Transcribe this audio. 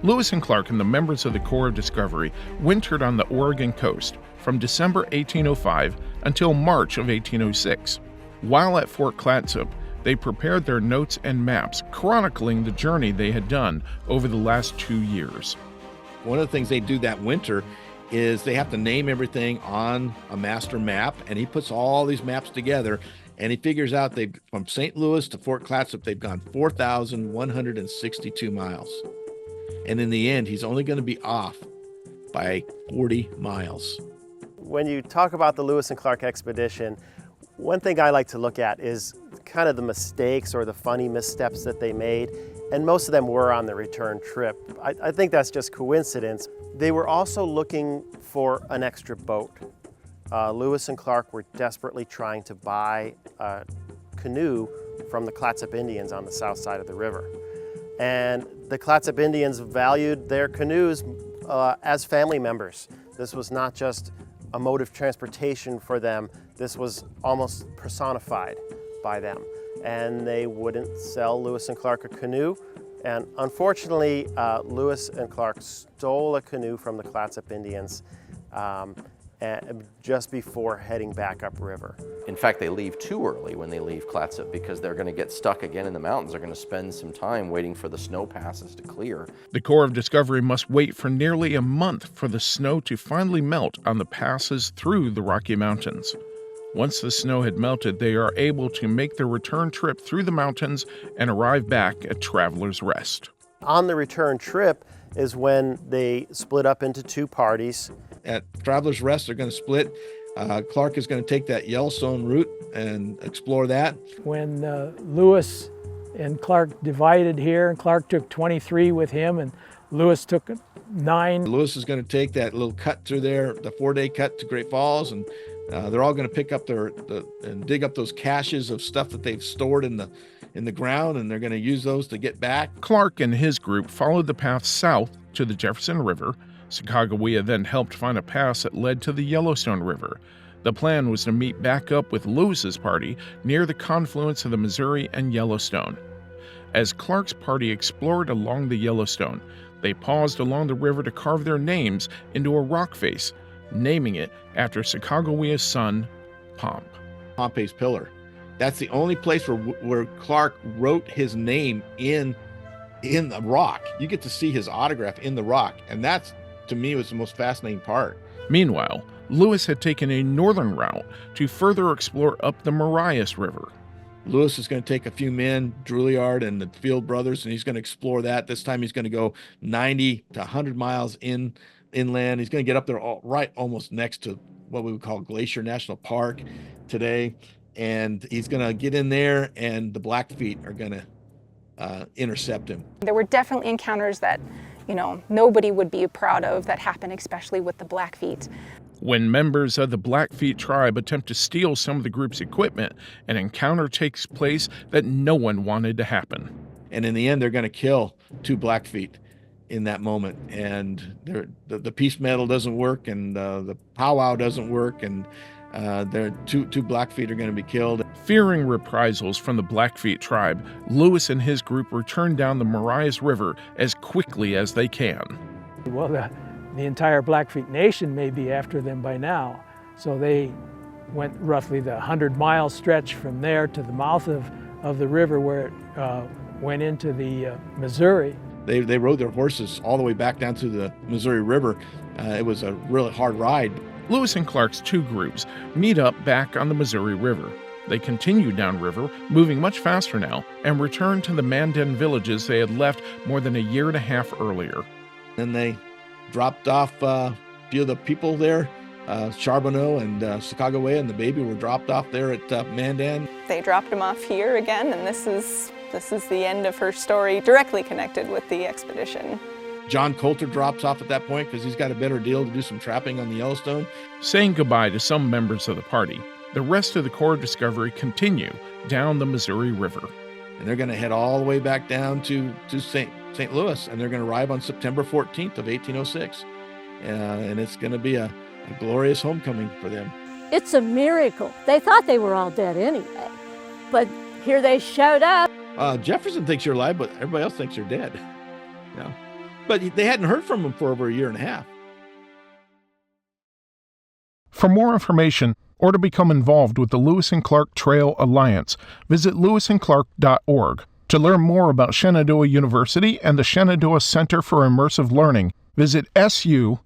Lewis and Clark and the members of the Corps of Discovery wintered on the Oregon coast from December 1805 until March of 1806. While at Fort Clatsop, they prepared their notes and maps chronicling the journey they had done over the last 2 years. One of the things they do that winter is they have to name everything on a master map, and he puts all these maps together, and he figures out from St. Louis to Fort Clatsop, they've gone 4,162 miles. And in the end, he's only going to be off by 40 miles. When you talk about the Lewis and Clark expedition, one thing I like to look at is kind of the mistakes or the funny missteps that they made, and most of them were on the return trip. I think that's just coincidence. They were also looking for an extra boat. Lewis and Clark were desperately trying to buy a canoe from the Clatsop Indians on the south side of the river. And the Clatsop Indians valued their canoes as family members. This was not just a mode of transportation for them, this was almost personified by them. And they wouldn't sell Lewis and Clark a canoe. And unfortunately, Lewis and Clark stole a canoe from the Clatsop Indians just before heading back upriver. In fact, they leave too early when they leave Clatsop because they're going to get stuck again in the mountains. They're going to spend some time waiting for the snow passes to clear. The Corps of Discovery must wait for nearly a month for the snow to finally melt on the passes through the Rocky Mountains. Once the snow had melted, they are able to make their return trip through the mountains and arrive back at Traveler's Rest. On the return trip is when they split up into two parties. At Traveler's Rest, they're going to split. Clark is going to take that Yellowstone route and explore that. When Lewis and Clark divided here, and Clark took 23 with him, and Lewis took 9. Lewis is going to take that little cut through there, the 4-day cut to Great Falls, and they're all going to pick up and dig up those caches of stuff that they've stored in the ground, and they're going to use those to get back. Clark and his group followed the path south to the Jefferson River. Sacagawea then helped find a pass that led to the Yellowstone River. The plan was to meet back up with Lewis's party near the confluence of the Missouri and Yellowstone. As Clark's party explored along the Yellowstone, they paused along the river to carve their names into a rock face, naming it after Sacagawea's son, Pomp. Pompey's Pillar. That's the only place where Clark wrote his name in the rock. You get to see his autograph in the rock, and that's, to me, was the most fascinating part. Meanwhile, Lewis had taken a northern route to further explore up the Marias River. Lewis is going to take a few men, Drouillard and the Field brothers, and he's going to explore that. This time he's going to go 90 to 100 miles inland. He's going to get up there right almost next to what we would call Glacier National Park today. And he's going to get in there, and the Blackfeet are going to intercept him. There were definitely encounters that, nobody would be proud of that happened, especially with the Blackfeet. When members of the Blackfeet tribe attempt to steal some of the group's equipment, an encounter takes place that no one wanted to happen. And in the end, they're going to kill 2 Blackfeet in that moment. And the peace medal doesn't work, and the powwow doesn't work, and two Blackfeet are going to be killed. Fearing reprisals from the Blackfeet tribe, Lewis and his group return down the Marias River as quickly as they can. Well, the entire Blackfeet Nation may be after them by now. So they went roughly the 100-mile stretch from there to the mouth of the river where it went into the Missouri. They rode their horses all the way back down to the Missouri River. It was a really hard ride. Lewis and Clark's 2 groups meet up back on the Missouri River. They continue downriver, moving much faster now, and return to the Mandan villages they had left more than a year and a half earlier. Then they dropped off a few of the people there. Charbonneau and Sacagawea and the baby were dropped off there at Mandan. They dropped him off here again, and this is the end of her story, directly connected with the expedition. John Coulter drops off at that point because he's got a better deal to do some trapping on the Yellowstone. Saying goodbye to some members of the party, the rest of the Corps of Discovery continue down the Missouri River. And they're going to head all the way back down to St. Louis, and they're going to arrive on September 14th of 1806. And it's going to be a glorious homecoming for them. It's a miracle. They thought they were all dead anyway, but here they showed up. Jefferson thinks you're alive, but everybody else thinks you're dead. But they hadn't heard from him for over a year and a half. For more information or to become involved with the Lewis and Clark Trail Alliance, visit lewisandclark.org. To learn more about Shenandoah University and the Shenandoah Center for Immersive Learning, visit su.edu/skill.